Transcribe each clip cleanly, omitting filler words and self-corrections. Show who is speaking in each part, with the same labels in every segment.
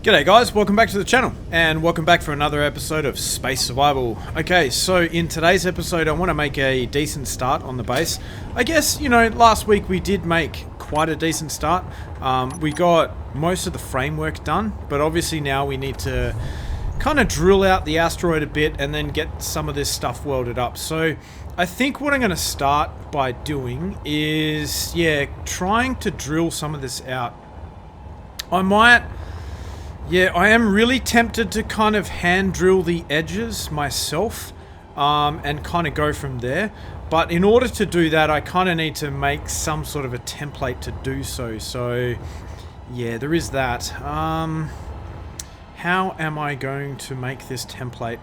Speaker 1: G'day guys, welcome back to the channel and welcome back for another episode of Space Survival. Okay, so in today's episode I want to make a decent start on the base. I guess, you know, last week we did make quite a decent start. We got most of the framework done, but obviously now we need to kind of drill out the asteroid a bit and then get some of this stuff welded up. So I think what I'm going to start by doing is, trying to drill some of this out. I am really tempted to kind of hand drill the edges myself and kind of go from there. But in order to do that, I kind of need to make some sort of a template to do so. So, yeah, there is that. How am I going to make this template?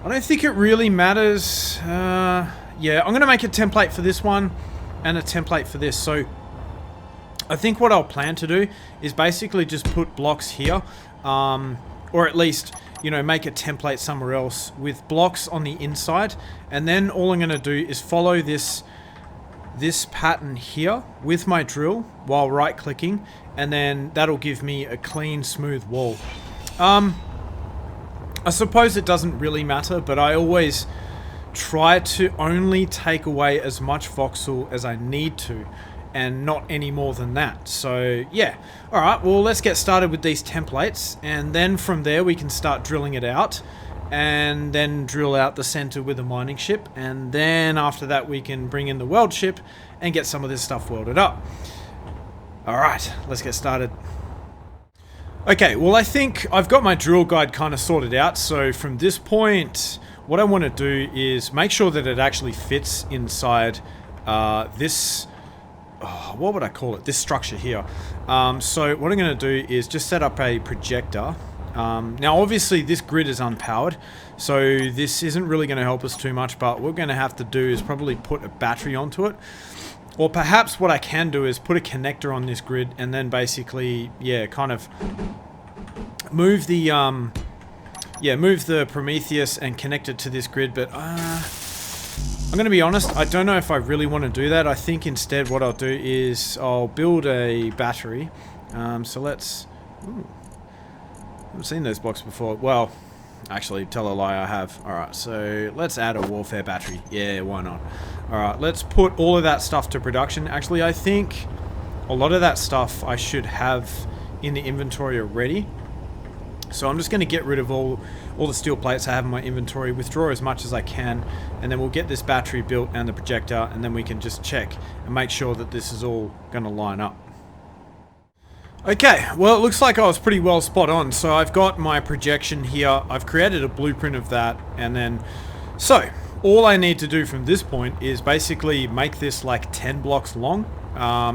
Speaker 1: I don't think it really matters. I'm going to make a template for this one and a template for this. So I think what I'll plan to do is basically just put blocks here, or at least, you know, make a template somewhere else with blocks on the inside, and then all I'm going to do is follow this pattern here with my drill while right clicking, and then that'll give me a clean, smooth wall. I suppose it doesn't really matter, but I always try to only take away as much voxel as I need to, and not any more than that. So yeah, alright, well let's get started with these templates, and then from there we can start drilling it out, and then drill out the center with a mining ship, and then after that we can bring in the weld ship and get some of this stuff welded up. Alright, let's get started. Okay, well I think I've got my drill guide kind of sorted out, so from this point what I want to do is make sure that it actually fits inside this, what would I call it? This structure here. So what I'm going to do is just set up a projector. Now obviously this grid is unpowered, so this isn't really going to help us too much, but what we're going to have to do is probably put a battery onto it. Or perhaps what I can do is put a connector on this grid and then basically, kind of move the Prometheus and connect it to this grid, but I'm going to be honest, I don't know if I really want to do that. I think instead what I'll do is I'll build a battery. So let's... Ooh, I haven't seen those blocks before. Well, actually, tell a lie, I have. Alright, so let's add a warfare battery. Yeah, why not? Alright, let's put all of that stuff to production. Actually, I think a lot of that stuff I should have in the inventory already. So I'm just going to get rid of all the steel plates I have in my inventory, withdraw as much as I can, and then we'll get this battery built and the projector, and then we can just check and make sure that this is all going to line up. Okay, well it looks like I was pretty well spot on. So I've got my projection here, I've created a blueprint of that, and then, so all I need to do from this point is basically make this like 10 blocks long,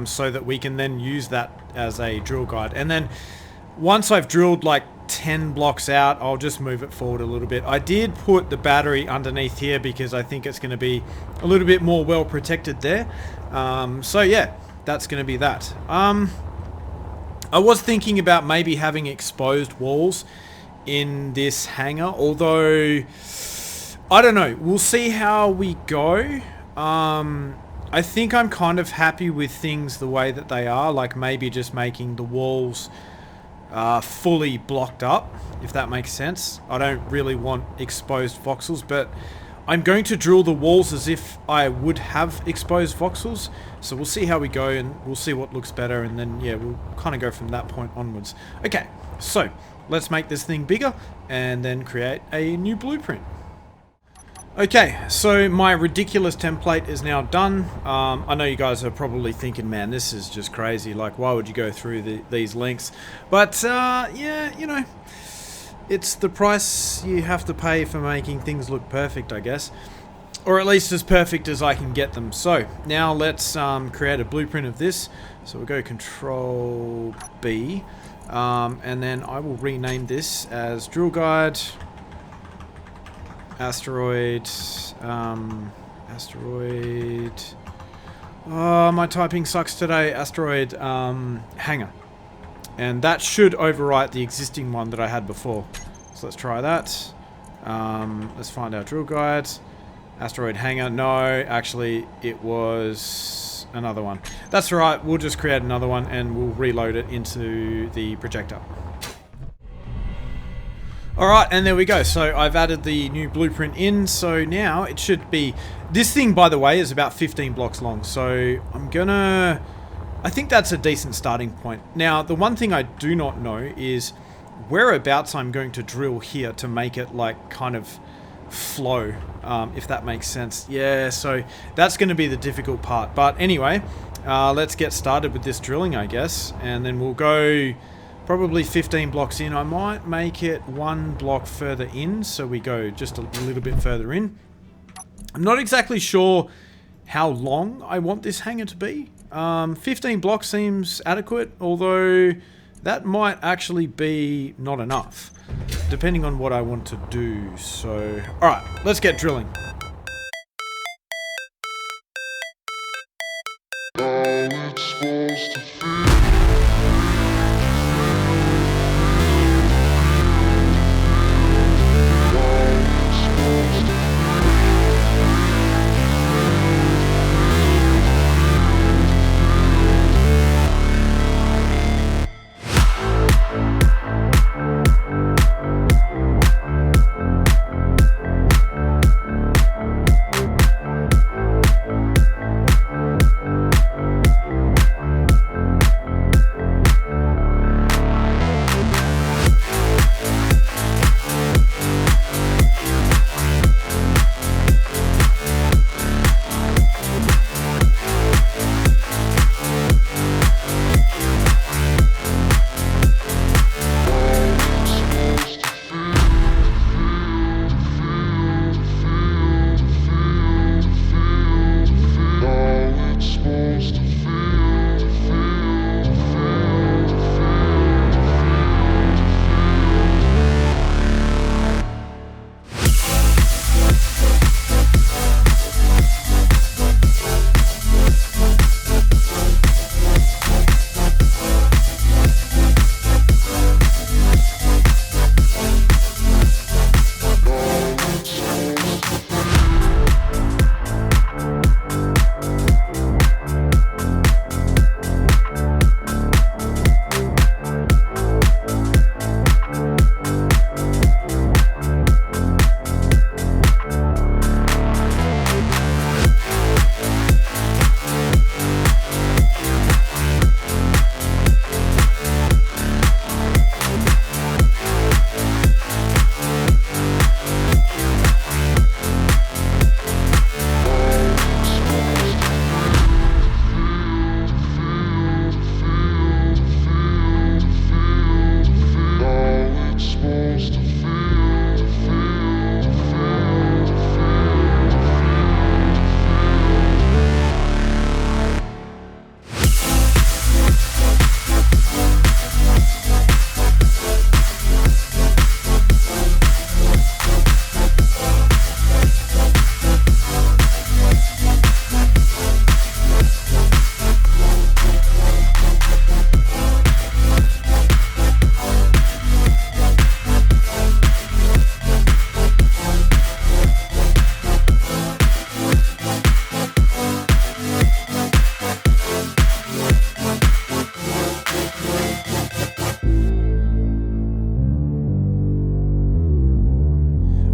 Speaker 1: so that we can then use that as a drill guide. And then once I've drilled like 10 blocks out, I'll just move it forward a little bit. I did put the battery underneath here because I think it's going to be a little bit more well protected there. So yeah, that's going to be that. I was thinking about maybe having exposed walls in this hangar, although I don't know, we'll see how we go. I think I'm kind of happy with things the way that they are, like maybe just making the walls fully blocked up, if that makes sense. I don't really want exposed voxels, but I'm going to drill the walls as if I would have exposed voxels. So we'll see how we go, and we'll see what looks better, and then yeah, we'll kind of go from that point onwards. Okay, so let's make this thing bigger and then create a new blueprint. Okay, so my ridiculous template is now done. I know you guys are probably thinking, man, this is just crazy. Like, why would you go through these links? But, yeah, you know, it's the price you have to pay for making things look perfect, I guess. Or at least as perfect as I can get them. So, now let's create a blueprint of this. So we'll go Control B. And then I will rename this as Drill Guide... Asteroid, oh, my typing sucks today. Asteroid, Hangar. And that should overwrite the existing one that I had before. So let's try that. Let's find our drill guide. Asteroid Hangar. No, actually, it was another one. That's right, we'll just create another one and we'll reload it into the projector. Alright, and there we go. So I've added the new blueprint in, so now it should be... This thing, by the way, is about 15 blocks long, so I'm gonna... I think that's a decent starting point. Now, the one thing I do not know is whereabouts I'm going to drill here to make it, like, kind of flow, if that makes sense. Yeah, so that's going to be the difficult part. But anyway, let's get started with this drilling, I guess, and then we'll go... Probably 15 blocks in. I might make it one block further in, so we go just a little bit further in. I'm not exactly sure how long I want this hangar to be. 15 blocks seems adequate, although that might actually be not enough, depending on what I want to do. So, alright, let's get drilling.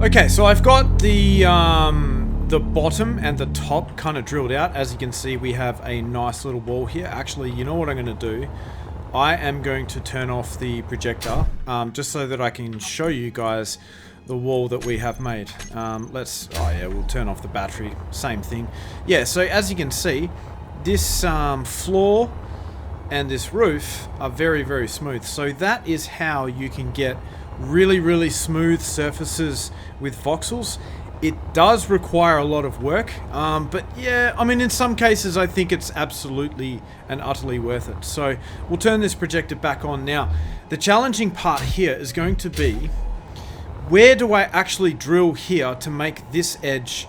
Speaker 1: Okay, so I've got the bottom and the top kind of drilled out. As you can see, we have a nice little wall here. Actually, you know what I'm going to do? I am going to turn off the projector, just so that I can show you guys the wall that we have made. Oh yeah, we'll turn off the battery. Same thing. Yeah, so as you can see, this floor and this roof are very, very smooth. So that is how you can get really, really smooth surfaces with voxels. It does require a lot of work, but yeah, I mean, in some cases I think it's absolutely and utterly worth it. So we'll turn this projector back on now. The challenging part here is going to be, where do I actually drill here to make this edge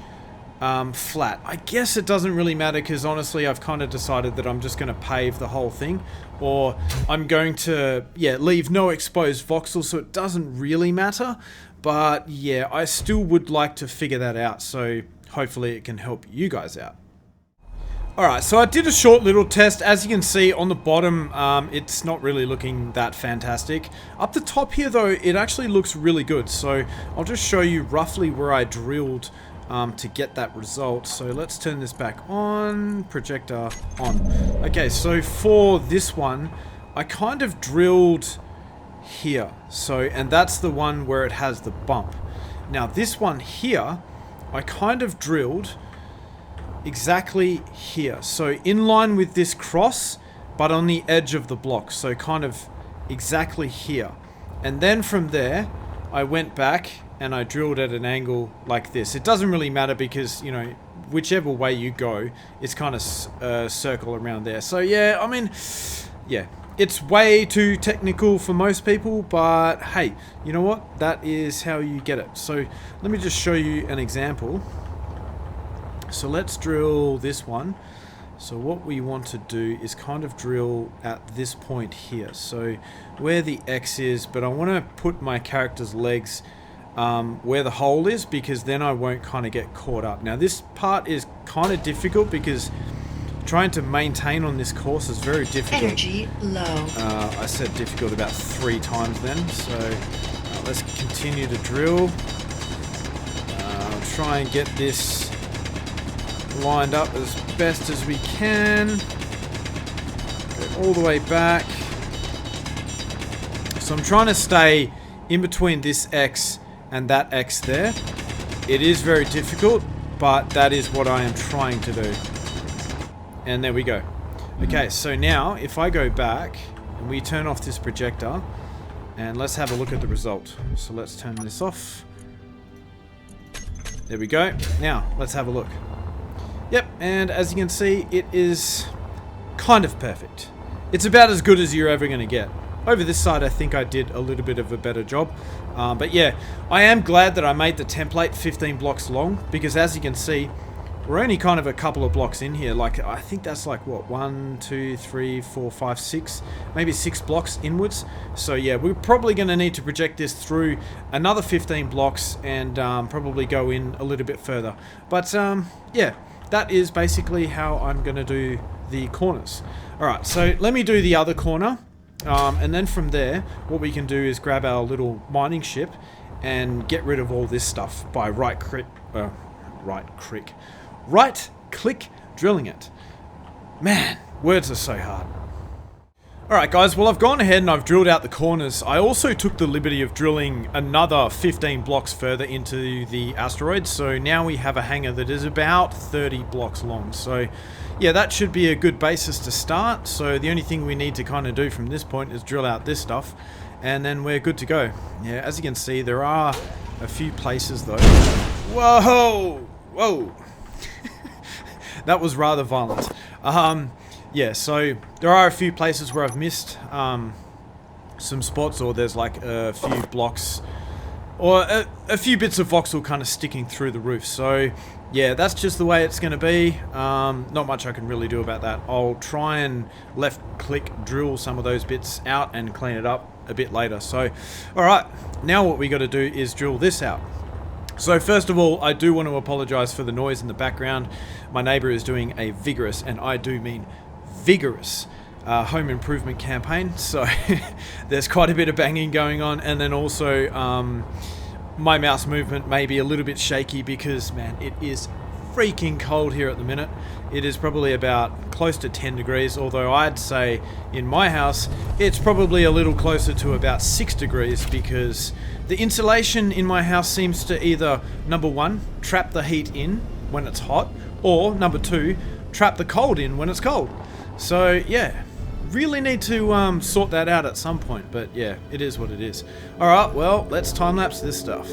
Speaker 1: flat? I guess it doesn't really matter, because honestly I've kind of decided that I'm just going to pave the whole thing, or I'm going to, yeah, leave no exposed voxel, so it doesn't really matter. But yeah, I still would like to figure that out, so hopefully it can help you guys out. Alright, so I did a short little test. As you can see on the bottom, it's not really looking that fantastic. Up the top here though, it actually looks really good. So I'll just show you roughly where I drilled to get that result. So let's turn this back on, projector on. Okay, so for this one, I kind of drilled here. So, and that's the one where it has the bump. Now this one here, I kind of drilled exactly here, so in line with this cross, but on the edge of the block, so kind of exactly here. And then from there I went back and I drilled at an angle like this. It doesn't really matter because, you know, whichever way you go, it's kind of circle around there. So yeah, I mean, yeah, it's way too technical for most people, but hey, you know what, that is how you get it. So let me just show you an example. So let's drill this one. So what we want to do is kind of drill at this point here. So where the X is, but I want to put my character's legs where the hole is, because then I won't kind of get caught up. Now this part is kind of difficult because trying to maintain on this course is very difficult.
Speaker 2: Energy low.
Speaker 1: I said difficult about 3 times then. So let's continue to drill. Try and get this lined up as best as we can. Go all the way back. So I'm trying to stay in between this X and that X there. It is very difficult, but that is what I am trying to do. And there we go. Okay, so now if I go back and we turn off this projector, and let's have a look at the result. So let's turn this off. There we go. Now let's have a look. Yep, and as you can see, it is kind of perfect. It's about as good as you're ever going to get. Over this side, I think I did a little bit of a better job. But yeah, I am glad that I made the template 15 blocks long, because as you can see, we're only kind of a couple of blocks in here. Like, I think that's like, what, 1, 2, 3, 4, 5, 6, maybe 6 blocks inwards. So yeah, we're probably going to need to project this through another 15 blocks and probably go in a little bit further. But yeah. That is basically how I'm going to do the corners. Alright, so let me do the other corner. And then from there, what we can do is grab our little mining ship and get rid of all this stuff by right-click drilling it. Man, words are so hard. Alright guys, well I've gone ahead and I've drilled out the corners. I also took the liberty of drilling another 15 blocks further into the asteroid, so now we have a hangar that is about 30 blocks long. So yeah, that should be a good basis to start. So the only thing we need to kind of do from this point is drill out this stuff, and then we're good to go. Yeah, as you can see, there are a few places though. Whoa! Whoa! That was rather violent. Yeah, so there are a few places where I've missed some spots, or there's like a few blocks or a few bits of voxel kind of sticking through the roof. So yeah, that's just the way it's going to be. Not much I can really do about that. I'll try and left click drill some of those bits out and clean it up a bit later. So alright, now what we got to do is drill this out. So first of all, I do want to apologize for the noise in the background. My neighbor is doing a vigorous, and I do mean vigorous, home improvement campaign. So there's quite a bit of banging going on, and then also my mouse movement may be a little bit shaky because, man, it is freaking cold here at the minute. It is probably about close to 10 degrees, although I'd say in my house it's probably a little closer to about 6 degrees, because the insulation in my house seems to either, number 1, trap the heat in when it's hot, or number 2, trap the cold in when it's cold. So yeah, really need to sort that out at some point, but yeah, it is what it is. Alright, well, let's time-lapse this stuff.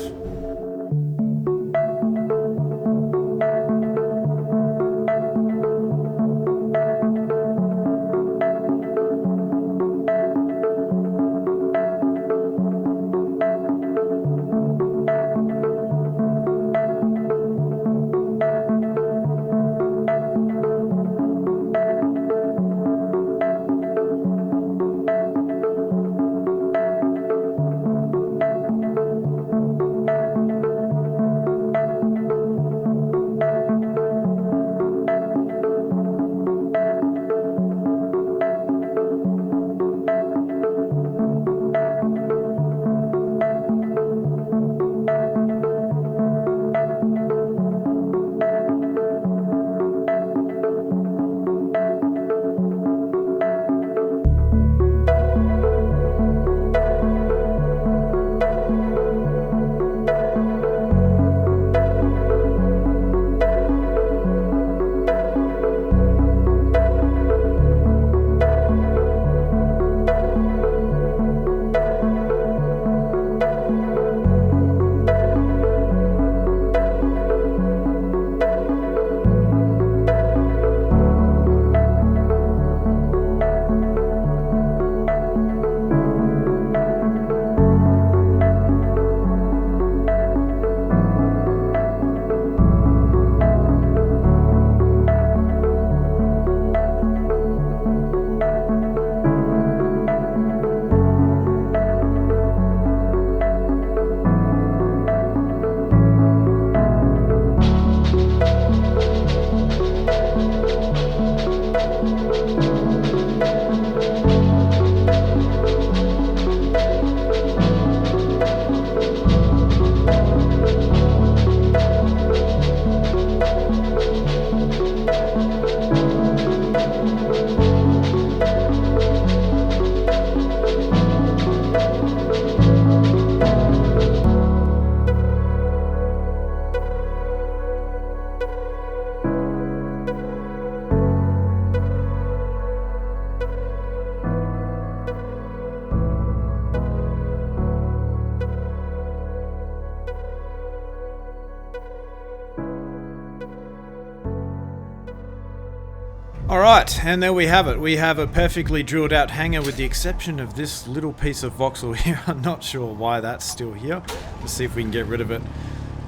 Speaker 1: Alright, and there we have it. We have a perfectly drilled out hangar with the exception of this little piece of voxel here. I'm not sure why that's still here. Let's see if we can get rid of it.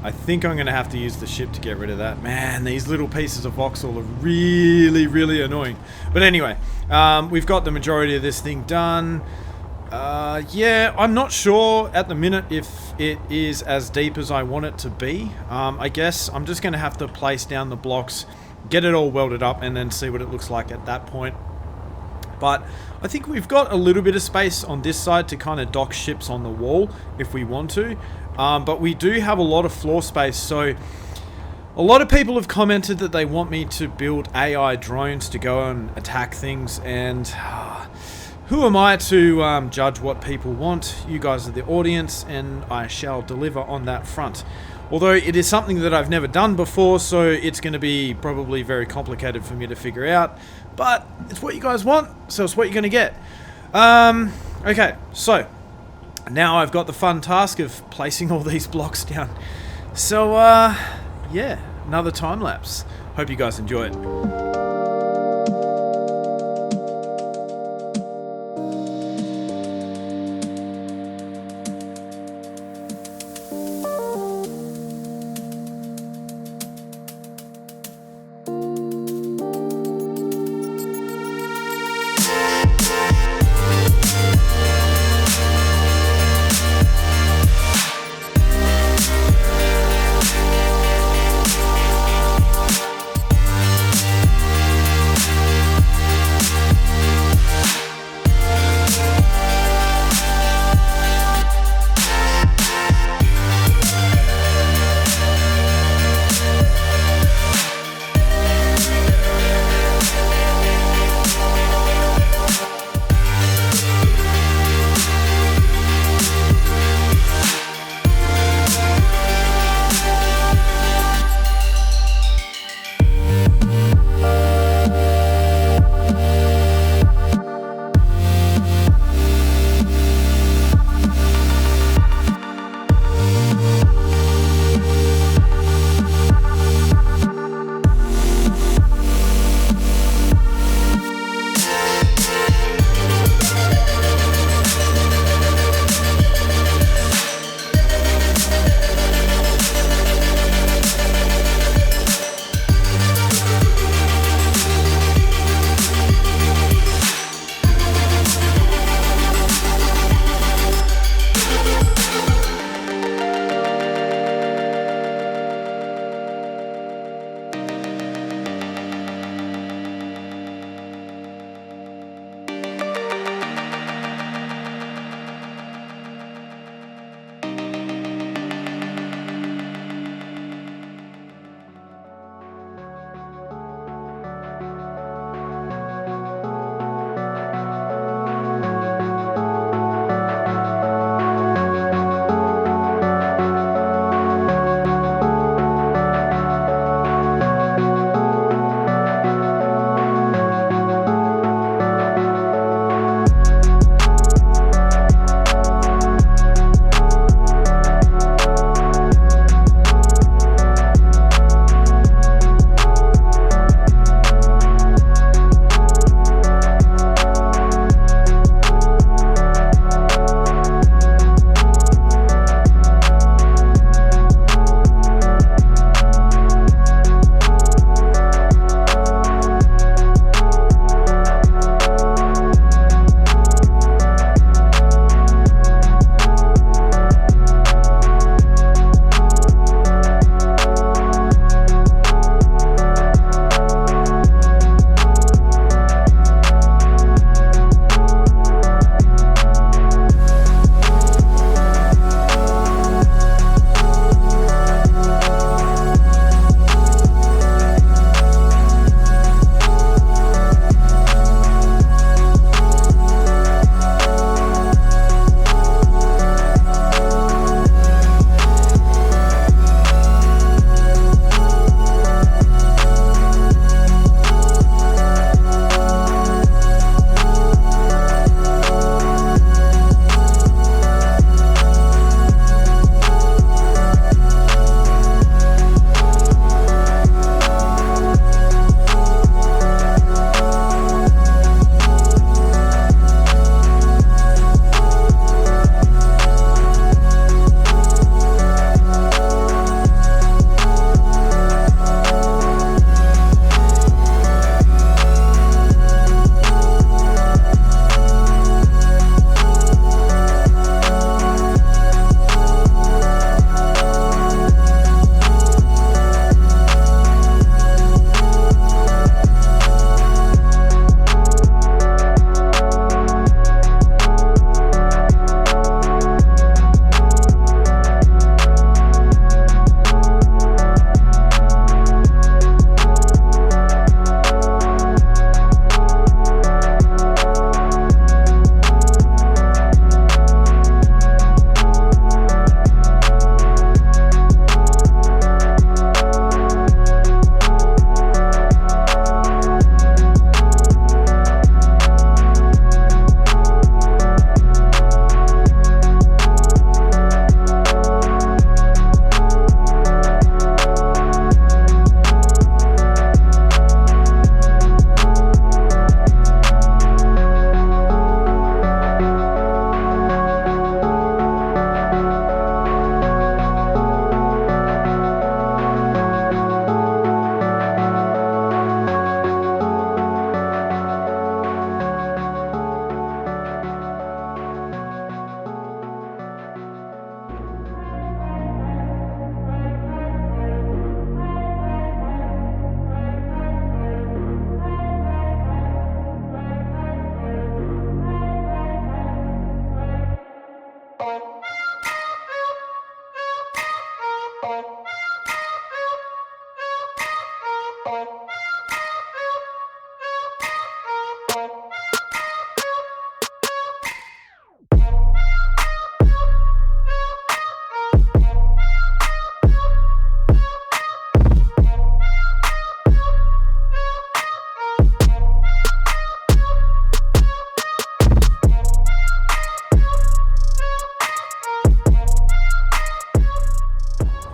Speaker 1: I think I'm going to have to use the ship to get rid of that. Man, these little pieces of voxel are really, really annoying. But anyway, we've got the majority of this thing done. Yeah, I'm not sure at the minute if it is as deep as I want it to be. I guess I'm just going to have to place down the blocks, get it all welded up, and then see what it looks like at that point. But I think we've got a little bit of space on this side to kind of dock ships on the wall if we want to. But we do have a lot of floor space, so a lot of people have commented that they want me to build AI drones to go and attack things, and who am I to judge what people want? You guys are the audience, and I shall deliver on that front. Although it is something that I've never done before, so it's going to be probably very complicated for me to figure out. But it's what you guys want, so it's what you're going to get. Okay, so now I've got the fun task of placing all these blocks down. So, yeah, another time lapse. Hope you guys enjoy it.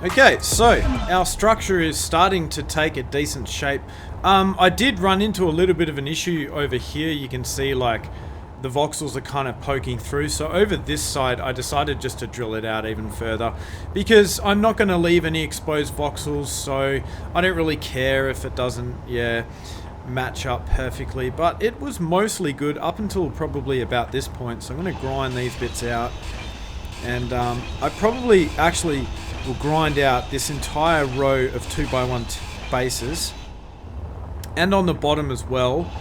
Speaker 1: Okay, so our structure is starting to take a decent shape. I did run into a little bit of an issue over here. You can see like the voxels are kind of poking through. So over this side, I decided just to drill it out even further because I'm not going to leave any exposed voxels. So I don't really care if it doesn't, match up perfectly. But it was mostly good up until probably about this point. So I'm going to grind these bits out. And I probably actually will grind out this entire row of 2x1 bases. And on the bottom as well.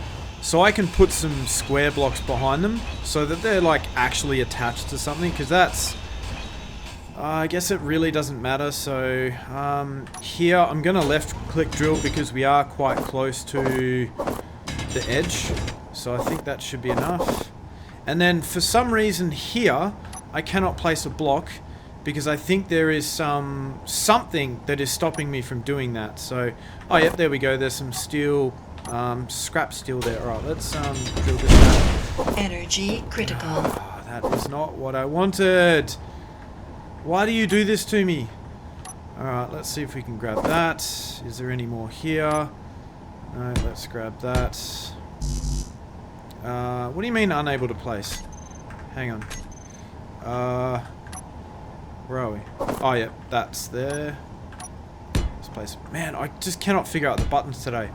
Speaker 1: So I can put some square blocks behind them so that they're like actually attached to something, because that's I guess it really doesn't matter. So here I'm gonna left click drill because we are quite close to the edge, so I think that should be enough. And then for some reason here I cannot place a block because I think there is something that is stopping me from doing that. So oh yep, there we go, there's some steel, scrap steel there. Alright, let's drill this out.
Speaker 2: Energy critical.
Speaker 1: Oh, that is not what I wanted. Why do you do this to me? Alright, let's see if we can grab that. Is there any more here? No, let's grab that. What do you mean unable to place? Hang on. Where are we? Oh, yeah, that's there. Let's place. Man, I just cannot figure out the buttons today.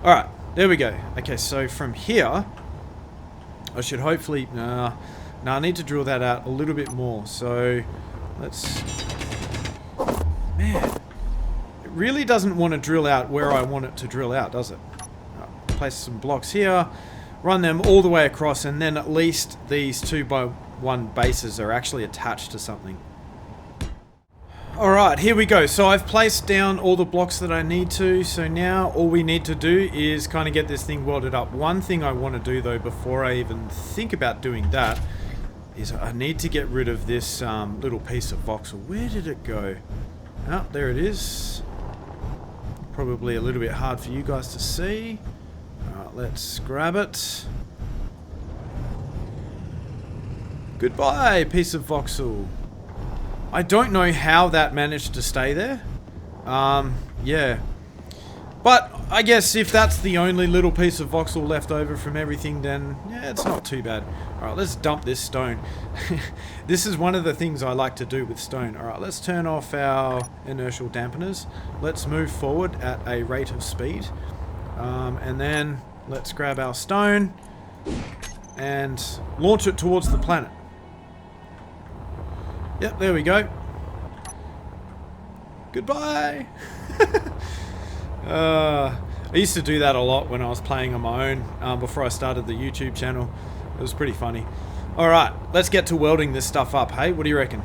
Speaker 1: Alright, there we go. Okay, so from here, I should hopefully... Nah, I need to drill that out a little bit more. So, let's... Man, it really doesn't want to drill out where I want it to drill out, does it? Right, place some blocks here, run them all the way across, and then at least these 2x1 bases are actually attached to something. Alright, here we go. So I've placed down all the blocks that I need to. So now all we need to do is kind of get this thing welded up. One thing I want to do though, before I even think about doing that, is I need to get rid of this little piece of voxel. Where did it go? Oh, there it is. Probably a little bit hard for you guys to see. Alright, let's grab it. Goodbye, piece of voxel. I don't know how that managed to stay there. Yeah. But I guess if that's the only little piece of voxel left over from everything, then yeah, it's not too bad. Alright, let's dump this stone. This is one of the things I like to do with stone. Alright, let's turn off our inertial dampeners. Let's move forward at a rate of speed. And then let's grab our stone and launch it towards the planet. Yep, there we go. Goodbye! I used to do that a lot when I was playing on my own before I started the YouTube channel. It was pretty funny. Alright, let's get to welding this stuff up, hey? What do you reckon?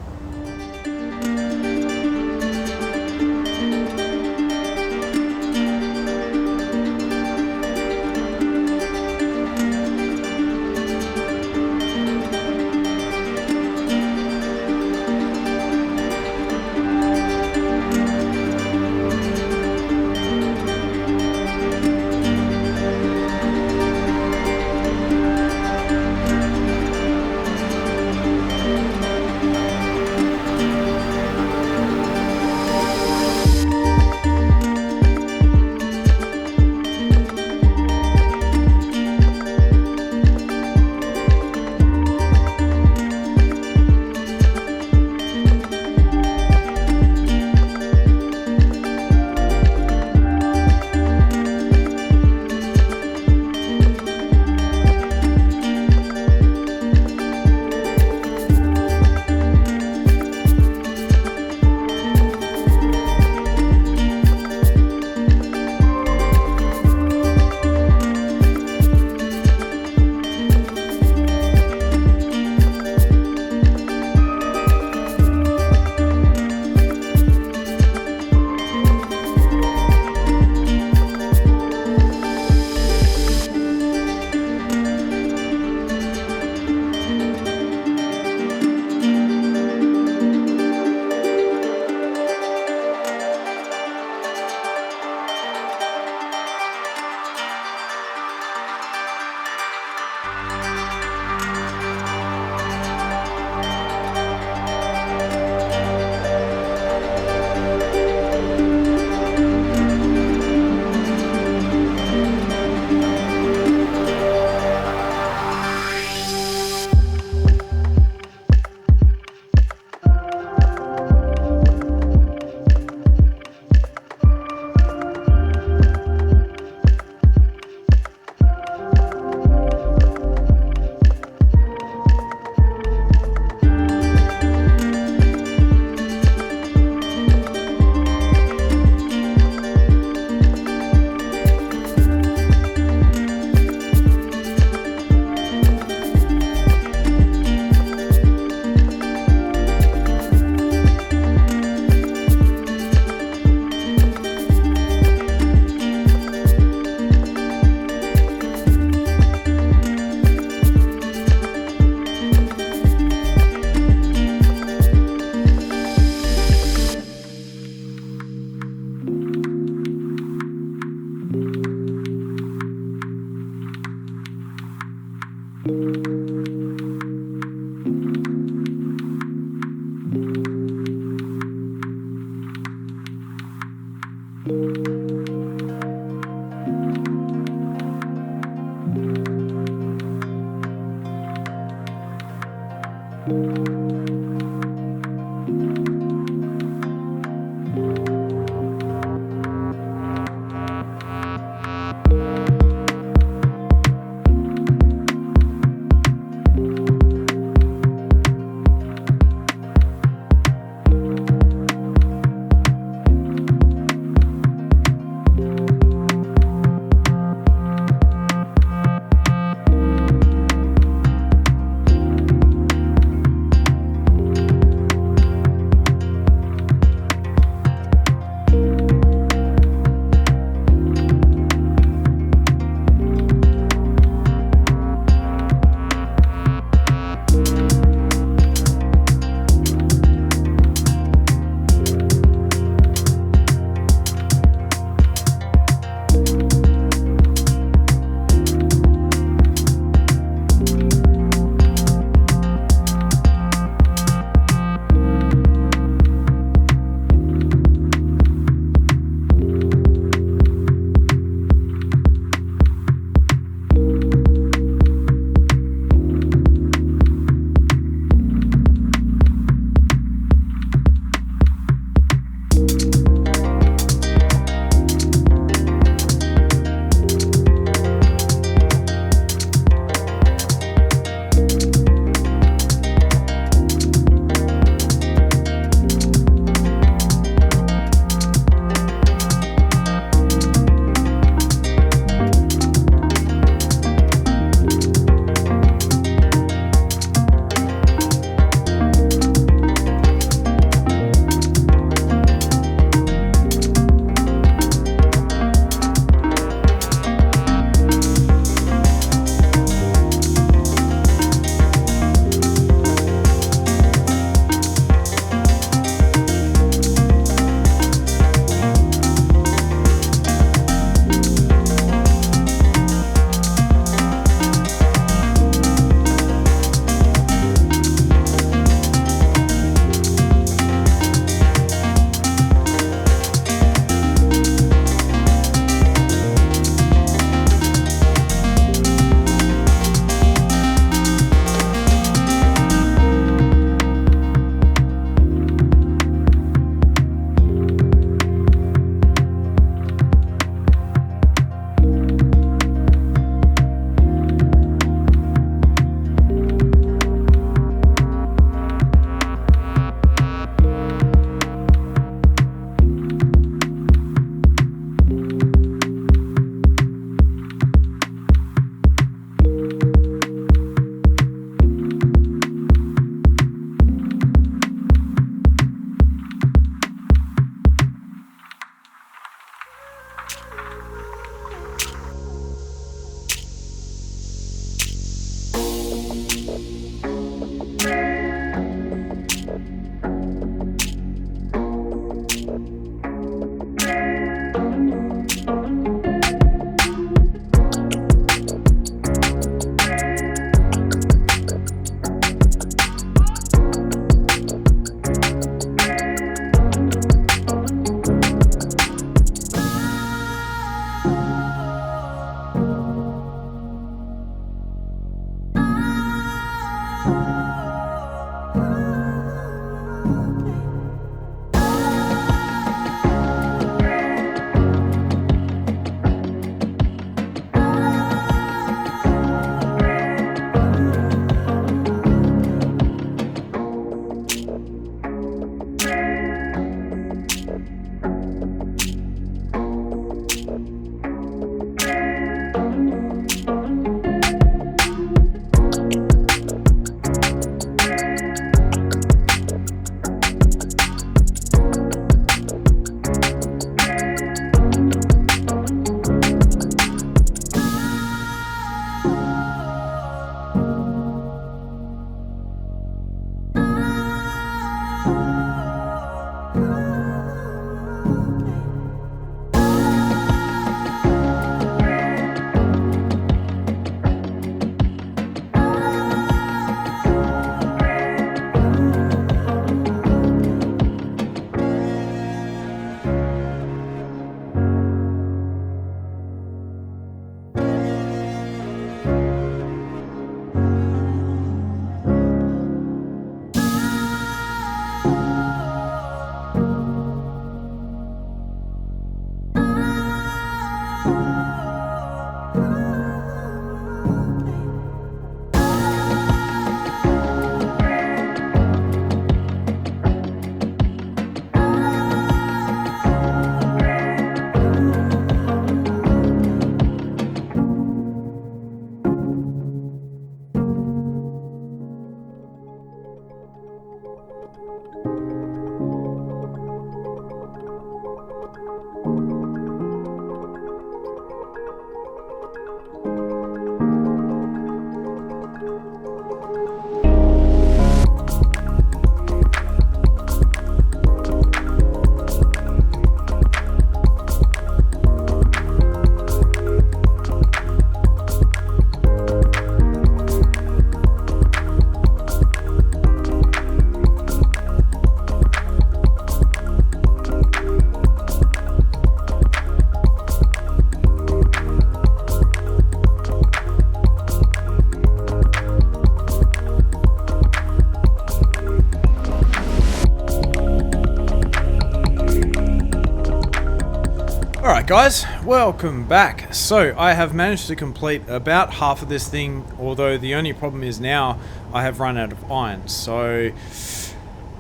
Speaker 1: guys, welcome back. So I have managed to complete about half of this thing, although the only problem is now I have run out of iron. So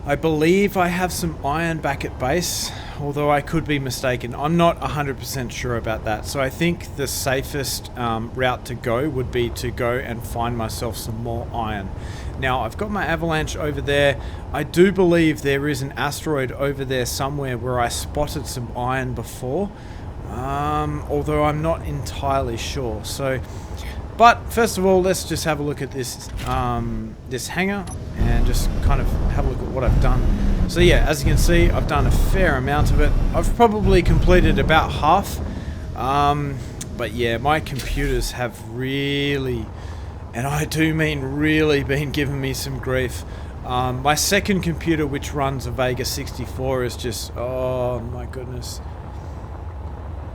Speaker 1: I believe I have some iron back at base, although I could be mistaken. I'm not 100% sure about that. So I think the safest route to go would be to go and find myself some more iron. Now I've got my avalanche over there. I do believe there is an asteroid over there somewhere where I spotted some iron before, although I'm not entirely sure. So, but first of all, let's just have a look at this this hangar and just kind of have a look at what I've done. So yeah, as you can see, I've done a fair amount of it. I've probably completed about half, but yeah, my computers have really, and I do mean really, been giving me some grief. My second computer, which runs a Vega 64, is just, oh my goodness.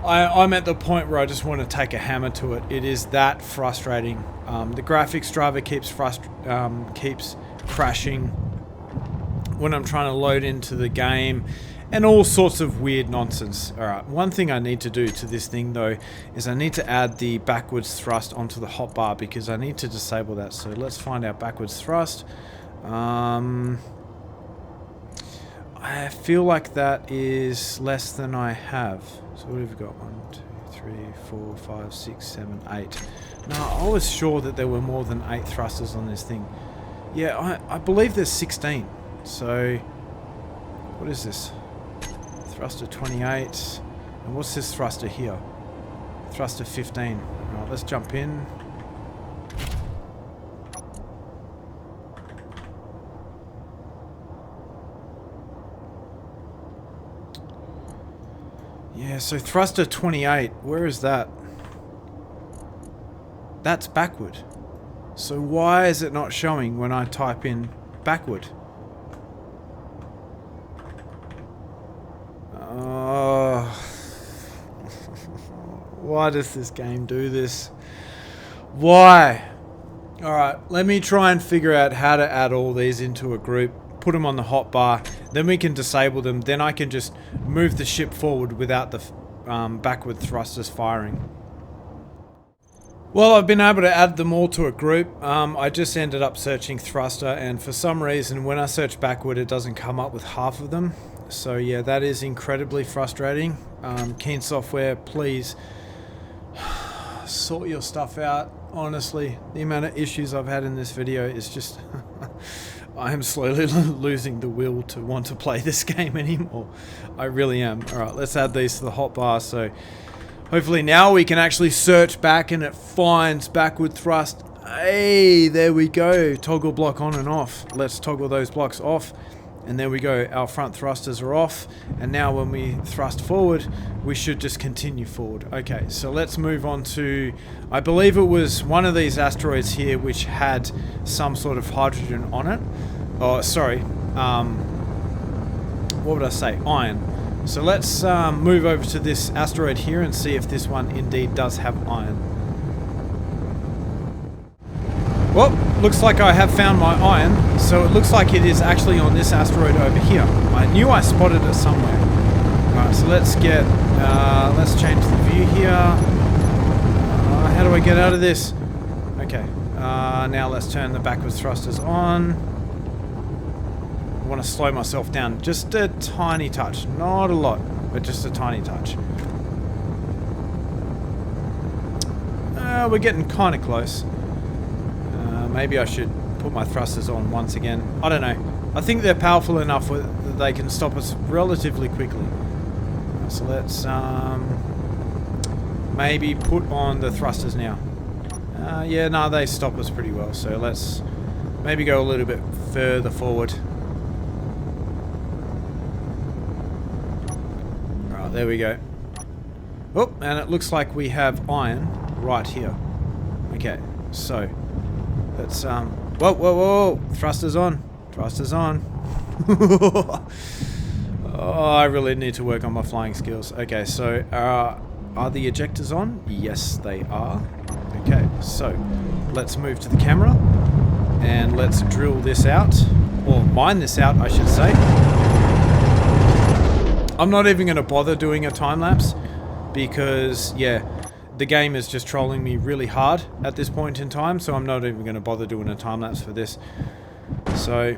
Speaker 1: I'm at the point where I just want to take a hammer to it. It is that frustrating. The graphics driver keeps crashing when I'm trying to load into the game, and all sorts of weird nonsense. Alright, one thing I need to do to this thing though is I need to add the backwards thrust onto the hotbar, because I need to disable that. So let's find out backwards thrust. I feel like that is less than I have. So what have we got? 1, 2, 3, 4, 5, 6, 7, 8. No, I was sure that there were more than 8 thrusters on this thing. Yeah, I believe there's 16. So what is this? Thruster 28. And what's this thruster here? Thruster 15. Alright, let's jump in. Yeah, so thruster 28, where is that? That's backward. So why is it not showing when I type in backward? Why does this game do this? Why? Alright, let me try and figure out how to add all these into a group, put them on the hotbar, then we can disable them, then I can just move the ship forward without the backward thrusters firing. Well, I've been able to add them all to a group. I just ended up searching thruster, and for some reason when I search backward it doesn't come up with half of them. So yeah, that is incredibly frustrating. Keen Software, please sort your stuff out. Honestly, the amount of issues I've had in this video is just I am slowly losing the will to want to play this game anymore. I really am. Alright, let's add these to the hotbar. So hopefully now we can actually search back and it finds backward thrust. Hey, there we go. Toggle block on and off. Let's toggle those blocks off. And there we go, our front thrusters are off, and now when we thrust forward, we should just continue forward. Okay, so let's move on to, I believe it was one of these asteroids here which had some sort of hydrogen on it. Oh, sorry, what would I say? Iron. So let's move over to this asteroid here and see if this one indeed does have iron. Well, looks like I have found my iron, so it looks like it is actually on this asteroid over here. I knew I spotted it somewhere. Alright, so let's get, let's change the view here. How do I get out of this? Okay, now let's turn the backwards thrusters on. I want to slow myself down just a tiny touch, not a lot, but just a tiny touch. We're getting kind of close. Maybe I should put my thrusters on once again. I don't know. I think they're powerful enough that they can stop us relatively quickly. So let's maybe put on the thrusters now. Yeah, no, they stop us pretty well. So let's maybe go a little bit further forward. Alright, there we go. Oh, and it looks like we have iron right here. Okay, so let's whoa, whoa, whoa, thrusters on, thrusters on. Oh, I really need to work on my flying skills. Okay, so are the ejectors on? Yes, they are. Okay, so let's move to the camera and let's drill this out, or mine this out, I should say. I'm not even going to bother doing a time lapse because, yeah, the game is just trolling me really hard at this point in time, so I'm not even going to bother doing a time-lapse for this. So,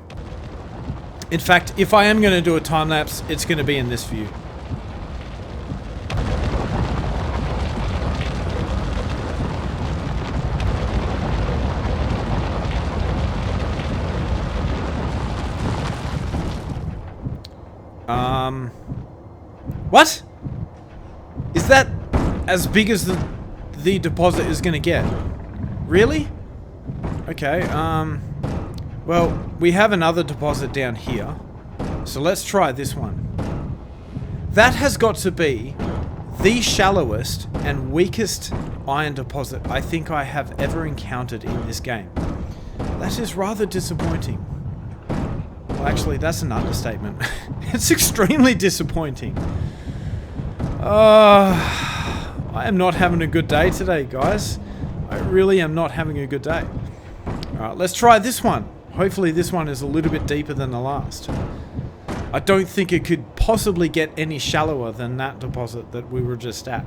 Speaker 1: in fact, if I am going to do a time-lapse, it's going to be in this view. What? Is that as big as the deposit is going to get? Really? Okay, well, we have another deposit down here. So let's try this one. That has got to be the shallowest and weakest iron deposit I think I have ever encountered in this game. That is rather disappointing. Well, actually, that's an understatement. It's extremely disappointing. I am not having a good day today, guys. I really am not having a good day. Alright, let's try this one. Hopefully this one is a little bit deeper than the last. I don't think it could possibly get any shallower than that deposit that we were just at.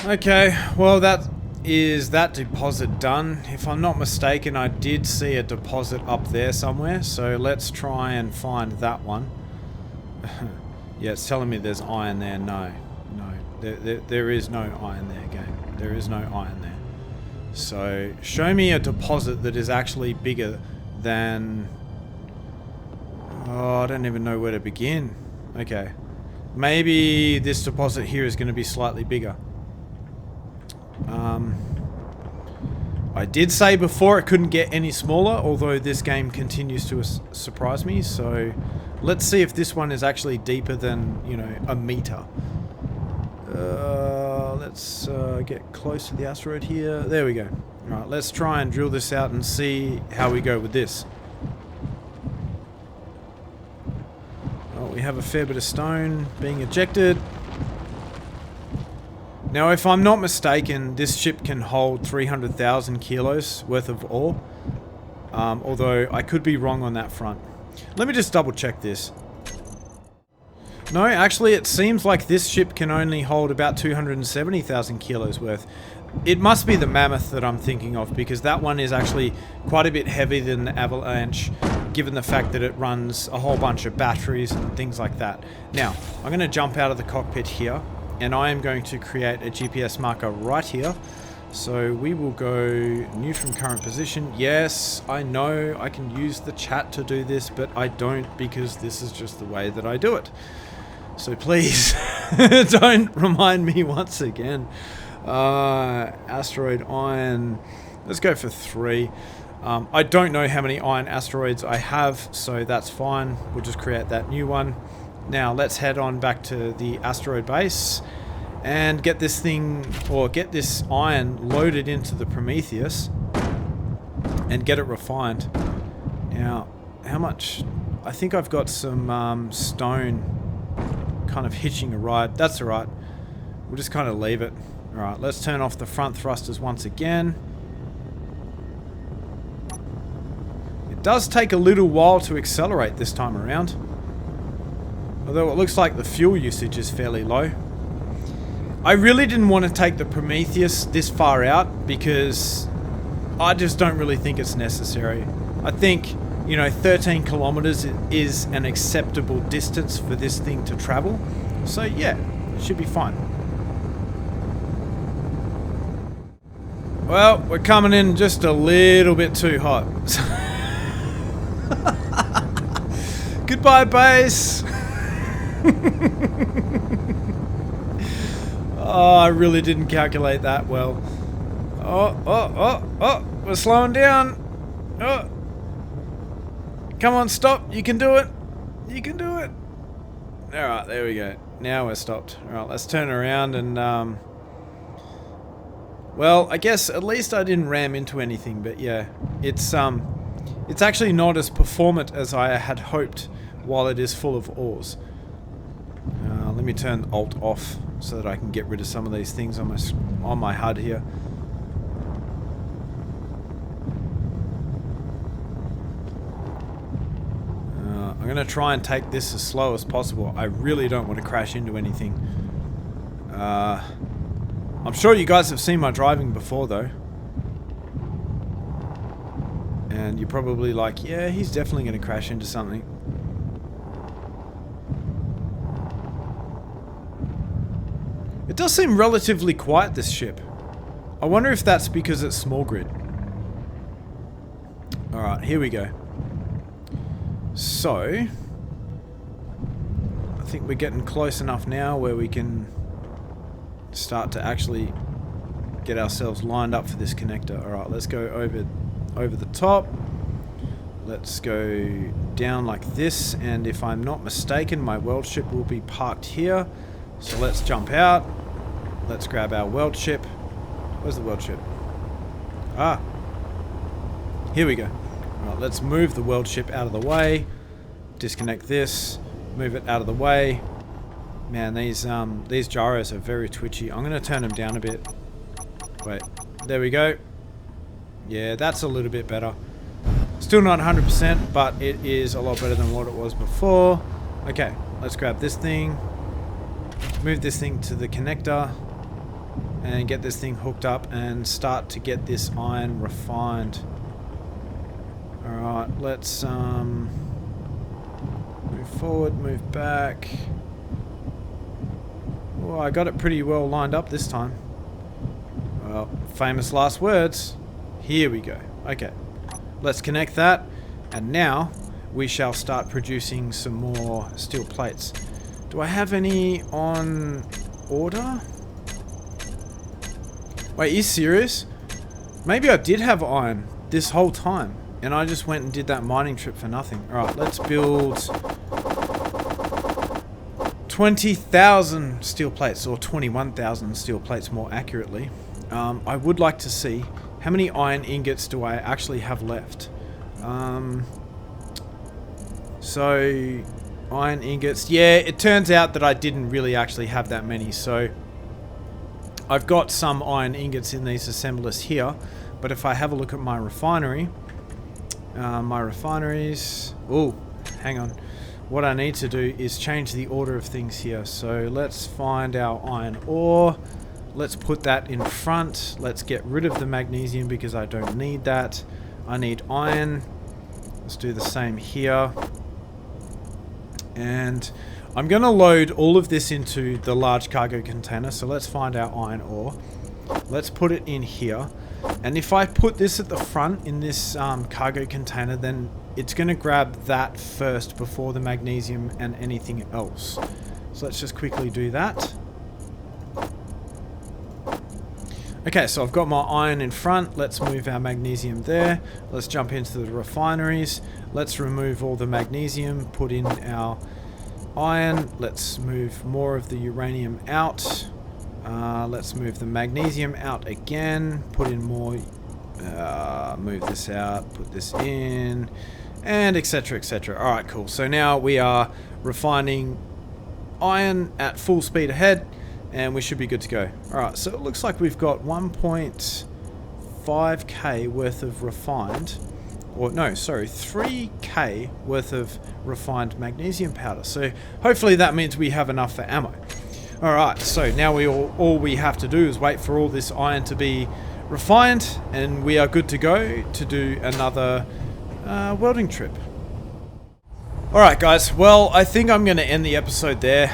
Speaker 1: Okay, well that is that deposit done. If I'm not mistaken, I did see a deposit up there somewhere, so let's try and find that one. Yeah, it's telling me there's iron there. No, there is no iron there, game. There is no iron there. So, show me a deposit that is actually bigger than... Oh, I don't even know where to begin. Okay. Maybe this deposit here is going to be slightly bigger. I did say before it couldn't get any smaller, although this game continues to surprise me, so let's see if this one is actually deeper than, you know, a meter. Let's get close to the asteroid here. There we go. Alright, let's try and drill this out and see how we go with this. Oh, we have a fair bit of stone being ejected. Now, if I'm not mistaken, this ship can hold 300,000 kilos worth of ore. Although, I could be wrong on that front. Let me just double check this. No, actually, it seems like this ship can only hold about 270,000 kilos worth. It must be the Mammoth that I'm thinking of, because that one is actually quite a bit heavier than the Avalanche, given the fact that it runs a whole bunch of batteries and things like that. Now, I'm going to jump out of the cockpit here. And I am going to create a GPS marker right here. So we will go neutron current position. Yes, I know I can use the chat to do this, but I don't, because this is just the way that I do it. So please, don't remind me once again. Asteroid iron. Let's go for 3. I don't know how many iron asteroids I have, so that's fine. We'll just create that new one. Now let's head on back to the asteroid base and get this thing, or get this iron loaded into the Prometheus and get it refined. Now, how much? I think I've got some stone kind of hitching a ride. That's alright. We'll just kind of leave it. Alright, let's turn off the front thrusters once again. It does take a little while to accelerate this time around. Although it looks like the fuel usage is fairly low. I really didn't want to take the Prometheus this far out because I just don't really think it's necessary. I think, you know, 13 kilometers is an acceptable distance for this thing to travel. So yeah, it should be fine. Well, we're coming in just a little bit too hot. Goodbye, base! Oh, I really didn't calculate that well. Oh, we're slowing down. Come on, stop. You can do it. You can do it. Alright, there we go. Now we're stopped. Alright, let's turn around and, well, I guess at least I didn't ram into anything, but yeah. It's actually not as performant as I had hoped while it is full of ores. Let me turn Alt off so that I can get rid of some of these things on my HUD here. I'm going to try and take this as slow as possible. I really don't want to crash into anything. I'm sure you guys have seen my driving before though. And you're probably like, yeah, he's definitely going to crash into something. It does seem relatively quiet, this ship. I wonder if that's because it's small grid. Alright, here we go. So, I think we're getting close enough now where we can start to actually get ourselves lined up for this connector. Alright, let's go over the top. Let's go down like this, and if I'm not mistaken, my weld ship will be parked here. So let's jump out. Let's grab our weld ship. Where's the weld ship? Ah. Here we go. Right, let's move the weld ship out of the way. Disconnect this. Move it out of the way. Man, these gyros are very twitchy. I'm going to turn them down a bit. Wait. There we go. Yeah, that's a little bit better. Still not 100%, but it is a lot better than what it was before. Okay, let's grab this thing. Move this thing to the connector and get this thing hooked up and start to get this iron refined. Alright, let's move forward, move back. Oh, I got it pretty well lined up this time. Well, famous last words. Here we go. Okay, let's connect that, and now we shall start producing some more steel plates. Do I have any on order? Wait, are you serious? Maybe I did have iron this whole time, and I just went and did that mining trip for nothing. Alright, let's build 20,000 steel plates, or 21,000 steel plates more accurately. I would like to see how many iron ingots do I actually have left. So iron ingots. Yeah, it turns out that I didn't really actually have that many. So I've got some iron ingots in these assemblers here. But if I have a look at my refinery, my refineries. Oh, hang on. What I need to do is change the order of things here. So let's find our iron ore. Let's put that in front. Let's get rid of the magnesium because I don't need that. I need iron. Let's do the same here. And I'm going to load all of this into the large cargo container. So let's find our iron ore. Let's put it in here. And if I put this at the front in this cargo container, then it's going to grab that first before the magnesium and anything else. So let's just quickly do that. Okay, so I've got my iron in front. Let's move our magnesium there. Let's jump into the refineries. Let's remove all the magnesium, put in our iron. Let's move more of the uranium out. Let's move the magnesium out again. Put in more. Move this out. Put this in. And etc, etc. Alright, cool. So now we are refining iron at full speed ahead. And we should be good to go. Alright, so it looks like we've got 1.5k worth of refined, or no, sorry, 3k worth of refined magnesium powder. So hopefully that means we have enough for ammo. Alright, so now all we have to do is wait for all this iron to be refined, and we are good to go to do another welding trip. Alright guys, well I think I'm going to end the episode there.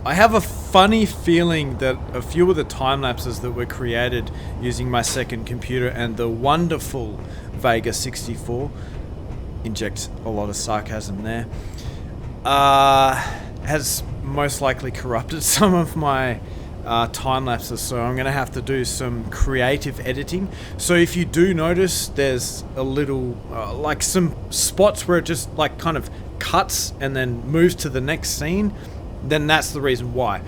Speaker 1: I have a funny feeling that a few of the time lapses that were created using my second computer and the wonderful Vega 64, inject a lot of sarcasm there, has most likely corrupted some of my time lapses, so I'm gonna have to do some creative editing. So if you do notice there's a little like some spots where it just like kind of cuts and then moves to the next scene, then that's the reason why.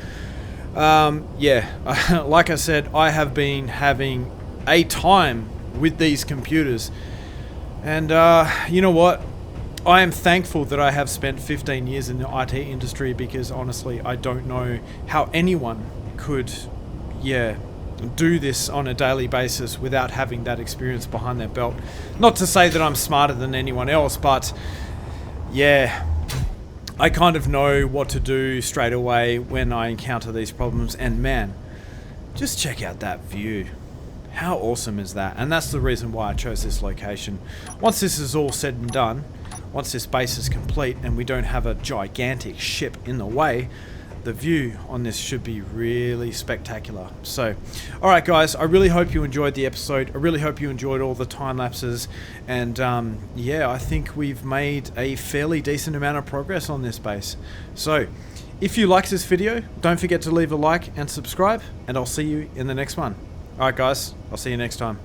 Speaker 1: Yeah, like I said, I have been having a time with these computers, and you know what, I am thankful that I have spent 15 years in the IT industry, because honestly I don't know how anyone could do this on a daily basis without having that experience behind their belt. Not to say that I'm smarter than anyone else, but yeah, I kind of know what to do straight away when I encounter these problems. And man, just check out that view. How awesome is that? And that's the reason why I chose this location. Once this is all said and done, once this base is complete and we don't have a gigantic ship in the way, the view on this should be really spectacular. So, alright guys, I really hope you enjoyed the episode. I really hope you enjoyed all the time lapses. And yeah, I think we've made a fairly decent amount of progress on this base. So, if you liked this video, don't forget to leave a like and subscribe, and I'll see you in the next one. Alright guys, I'll see you next time.